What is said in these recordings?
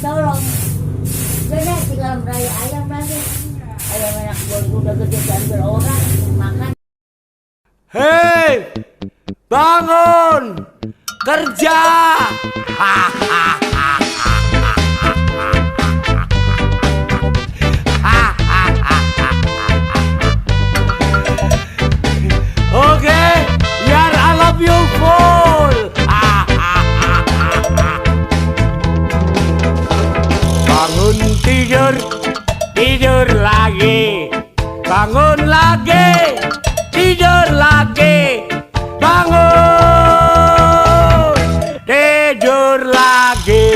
tolong. Gede tinggal meraya ayam lagi. Ayam anak gue udah gede diambil orang makan. Hei, bangun, kerja. Oke, biar I love you full. Bangun tidur, tidur lagi. Bangun lagi, tidur lagi. Bangun, tidur lagi.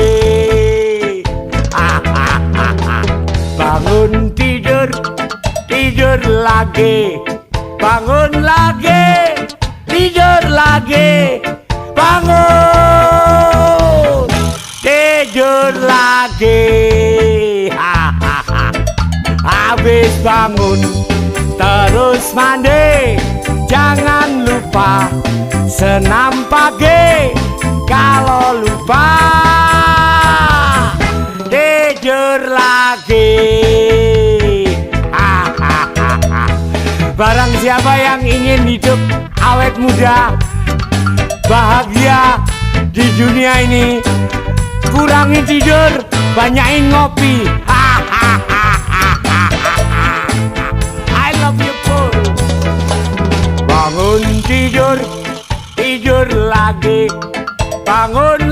Bangun tidur, tidur lagi. Bangun lagi, tidur lagi. Bangun, tidur lagi. Habis bangun, terus mandi. Jangan lupa senam pagi. Kalau lupa, tidur lagi. Barang siapa yang ingin hidup awet muda, bahagia di dunia ini, kurangi tidur, banyakin ngopi. I love you full. Bangun tidur, tidur lagi. Bangun